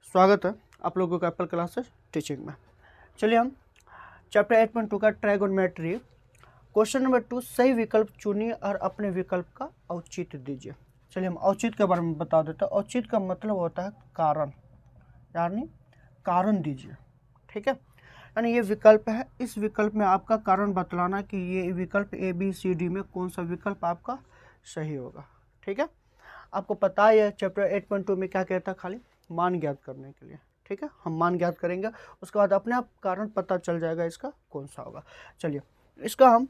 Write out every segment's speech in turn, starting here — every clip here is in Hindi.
स्वागत है आप लोगों का एप्पल क्लासेस टीचिंग में। चलिए हम चैप्टर 8.2 का ट्राइगोनोमेट्री क्वेश्चन नंबर 2 सही विकल्प चुनिए और अपने विकल्प का औचित्य दीजिए। चलिए हम औचित्य के बारे में बता देते हैं। औचित्य का मतलब होता है कारण, यानी कारण दीजिए। ठीक है, यानी ये विकल्प है, इस विकल्प में आपका कारण बतलाना कि ये विकल्प ए बी सी डी में कौन सा विकल्प आपका सही होगा। ठीक है, आपको पता है चैप्टर 8.2 में क्या कहता है, खाली मान ज्ञात करने के लिए। ठीक है, हम मान ज्ञात करेंगे, उसके बाद अपने आप कारण पता चल जाएगा इसका कौन सा होगा। चलिए इसका हम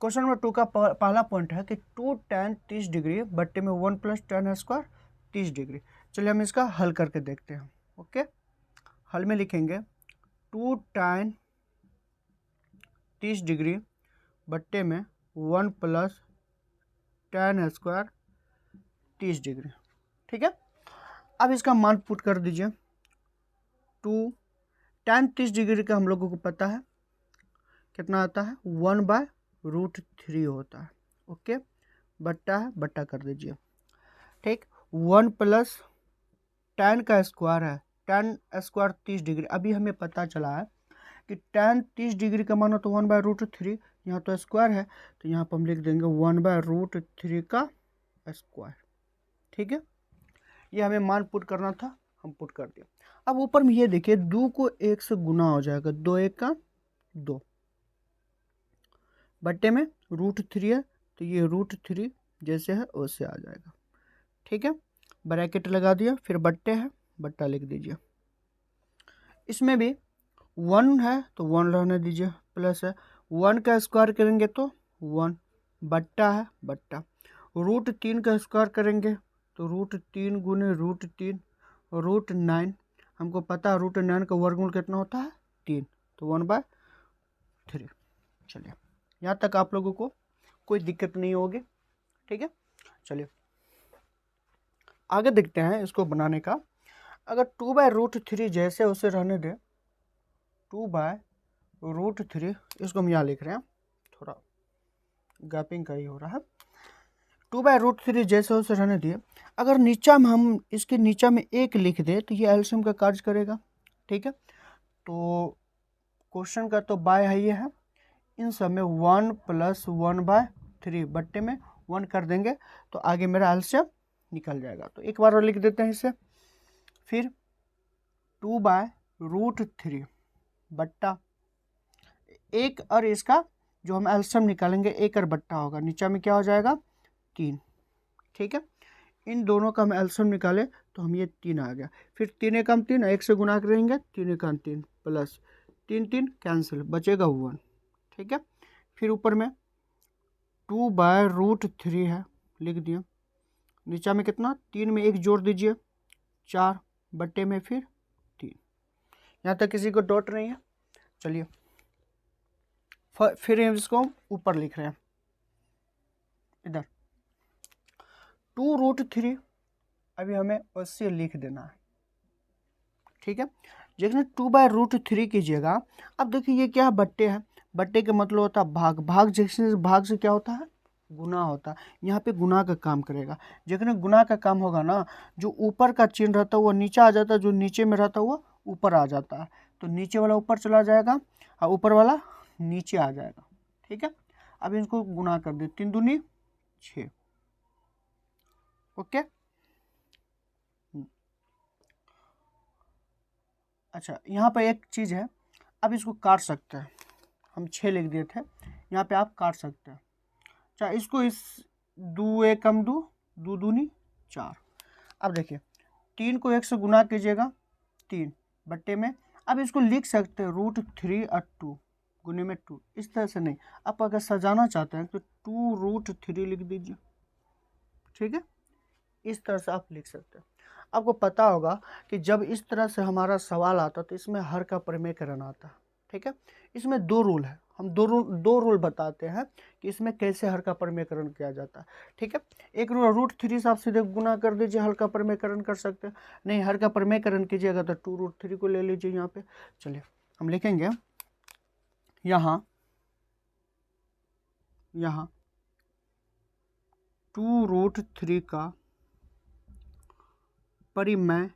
क्वेश्चन नंबर 2 का पहला पॉइंट है कि 2 tan 30 डिग्री बट्टे में 1 + tan स्क्वायर 30 डिग्री। चलिए हम इसका हल करके देखते हैं। ओके, हल में लिखेंगे 2 tan 30 डिग्री बट्टे में 1 + tan स्क्वायर 30 डिग्री। ठीक है, अब इसका मान पुट कर दीजिए। 2 tan 30 डिग्री का हम लोगों को पता है कितना आता है, 1/√3 होता है। ओके, बट्टा है, बट्टा कर दीजिए। ठीक, 1 + tan का स्क्वायर है, tan स्क्वायर 30 डिग्री। अभी हमें पता चला है कि tan 30 डिग्री का मान हो तो 1/√3, यहाँ तो स्क्वायर है तो यहाँ पर हम लिख देंगे 1/√3 का स्क्वायर। ठीक है, ये हमें मान पुट करना था, हम पुट कर दिया। अब ऊपर में ये देखिए 2 को 1 से गुना हो जाएगा, 2 1 का 2 बट्टे में √3 है तो ये √3 जैसे है वैसे आ जाएगा। ठीक है, ब्रैकेट लगा दिया, फिर बट्टे है, बट्टा लिख दीजिए। इसमें भी 1 है तो 1 रहने दीजिए, प्लस है 1 का स्क्वायर करेंगे तो 1, बट्टा है, बट्टा √3 का स्क्वायर करेंगे तो √3 गुने √3 √9। हमको पता है √9 का वर्गमूल कितना होता है, 3, तो 1/3। चलिए यहाँ तक आप लोगों को कोई दिक्कत नहीं होगी। ठीक है, चलिए आगे देखते हैं इसको बनाने का। अगर 2/√3 जैसे उसे रहने दें, 2/√3, इसको हम यहाँ लिख रहे हैं, थोड़ा गैपिंग का ही हो रहा है। 2/√3 जैसे उसे रहने दिए। अगर नीचा में हम इसके नीचा में 1 लिख दे तो ये एलसीएम का कार्य करेगा। ठीक है, तो क्वेश्चन का तो बाय है, ये है, इन सब में 1 + 1/3 बट्टे में 1 कर देंगे तो आगे मेरा एलसीएम निकल जाएगा। तो एक बार और लिख देते हैं इसे, फिर 2/√3 बट्टा 1 और इसका जो हम एलसीएम निकालेंगे 1 और बट्टा होगा, नीचा में क्या हो जाएगा, 3। ठीक है, इन दोनों का हम एलसीएम निकाले तो हम ये 3 आ गया। फिर 3 एकम 3, 1 से गुना करेंगे, 3 एकम 3 प्लस 3 3 कैंसिल, बचेगा 1। ठीक है, फिर ऊपर में 2/√3 है, लिख दिया। नीचा में कितना, 3 में 1 जोड़ दीजिए, 4 बट्टे में फिर 3। यहाँ तक किसी को डॉट नहीं है। चलिए फिर इसको ऊपर लिख रहे हैं, इधर 2√3 अभी हमें वैसे लिख देना है। ठीक है, जैसे 2/√3 कीजिएगा। अब देखिए ये क्या है, बट्टे है, बट्टे का मतलब होता है भाग, भाग जैसे भाग से क्या होता है, गुना होता है। यहाँ पे गुना का काम करेगा, जितने गुना का काम होगा ना, जो ऊपर का चिन्ह रहता है वो नीचे आ जाता है, जो नीचे में रहता है वो ऊपर आ जाता है। तो नीचे वाला ऊपर चला जाएगा और ऊपर वाला नीचे आ जाएगा। ठीक है, अब इनको गुना कर दे, 3 दूनी 6। ओके, अच्छा यहाँ पर एक चीज़ है, अब इसको काट सकते हैं, हम 6 लिख दिए थे, यहाँ पे आप काट सकते हैं। अच्छा इसको इस 2 एकम 2, 2 दूनी 4। अब देखिए 3 को 1 से गुना कीजिएगा, 3 बट्टे में, अब इसको लिख सकते हैं √3 और 2 गुने में 2, इस तरह से नहीं। आप अगर सजाना चाहते हैं तो 2√3 लिख दीजिए। ठीक है, इस तरह से आप लिख सकते हैं। आपको पता होगा कि जब इस तरह से हमारा सवाल आता तो इसमें हर का प्रमेयकरण आता है। ठीक है, इसमें 2 रूल है, हम दो रूल बताते हैं कि इसमें कैसे हर का प्रमेयकरण किया जाता है। ठीक है, एक रूल √3 से आप सीधे गुना कर दीजिए, हर का प्रमेयकरण कर सकते हैं। नहीं, हर का प्रमेयकरण कीजिएगा तो 2√3 को ले लीजिए यहाँ पे। चलिए हम लिखेंगे यहाँ 2√3 का परिमेय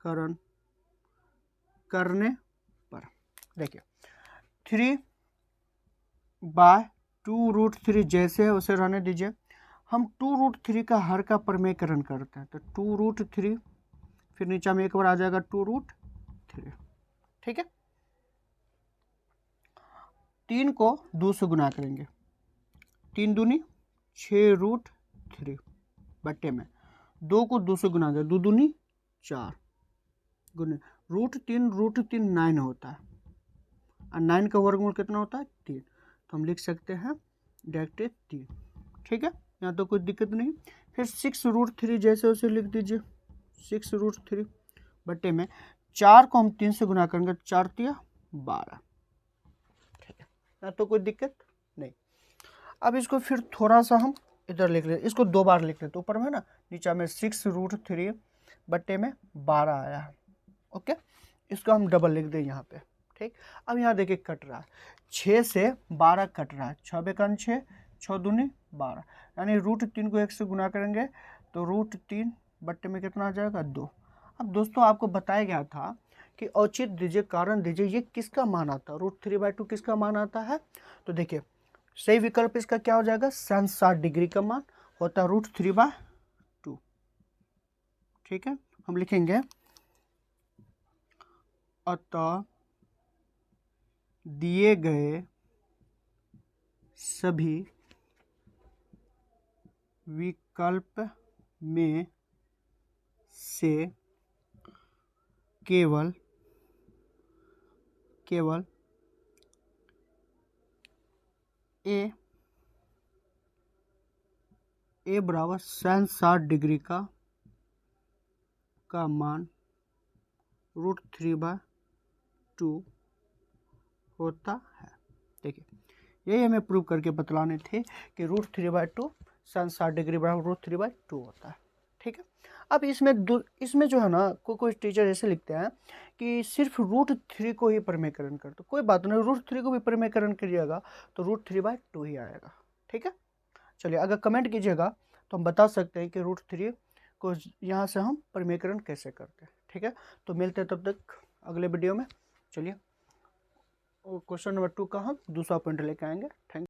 करण करने पर देखिए 3/2√3 जैसे है उसे रहने दीजिए। हम 2√3 का हर का प्रमेयकरण करते हैं तो 2√3 फिर नीचे में एक बार आ जाएगा 2√3। ठीक है, 3 को 2 से गुना करेंगे, 3 दूनी 6√3 बट्टे में 2 को 2 से गुना करें, 2 दूनी 4 गुने √3 9 होता है और 9 का वर्गमूल कितना होता है 3, तो हम लिख सकते हैं डायरेक्ट 3। ठीक है, यहाँ तो कोई दिक्कत नहीं। फिर 6√3 जैसे उसे लिख दीजिए, 6√3 बट्टे में 4 को हम 3 से गुना करेंगे, 4 तिया 12। ठीक है, यहाँ तो कोई दिक्कत नहीं। अब इसको फिर थोड़ा सा हम इधर लिख लेते, इसको 2 बार लिख लेते, ऊपर में ना नीचे में 6√3 बट्टे में 12 आया है। ओके, इसको हम डबल लिख दें यहाँ पे। ठीक, अब यहाँ देखिए कट रहा है, 6 से 12 कट रहा है, 6 बेकान 6, 6 दूनी 12, यानी √3 को 1 से गुना करेंगे तो √3 बट्टे में कितना आ जाएगा 2। अब दोस्तों आपको बताया गया था कि औचित्य दीजिए, कारण दीजिए, ये किसका मान आता है, √3/2 किसका मान आता है। तो देखिए सही विकल्प इसका क्या हो जाएगा, sin 60 डिग्री का मान होता है √3/2। ठीक है, हम लिखेंगे अतः दिए गए सभी विकल्प में से केवल ए बराबर sin 60 डिग्री का मान √3/2 होता है। देखिए यही हमें प्रूव करके बतलाने थे कि √3/2 sin 60 डिग्री बराबर √3/2 होता है। ठीक है, अब इसमें जो है ना कोई टीचर ऐसे लिखते हैं कि सिर्फ √3 को ही प्रमेयकरण कर, तो कोई बात नहीं, √3 को भी प्रमेयकरण करिएगा तो √3/2 ही आएगा। ठीक है, चलिए अगर कमेंट कीजिएगा तो हम बता सकते हैं कि √3 को यहाँ से हम प्रमेयकरण कैसे करते हैं। ठीक है, तो मिलते हैं तब तक अगले वीडियो में। चलिए क्वेश्चन नंबर 2 का हम दूसरा पॉइंट लेके आएंगे। थैंक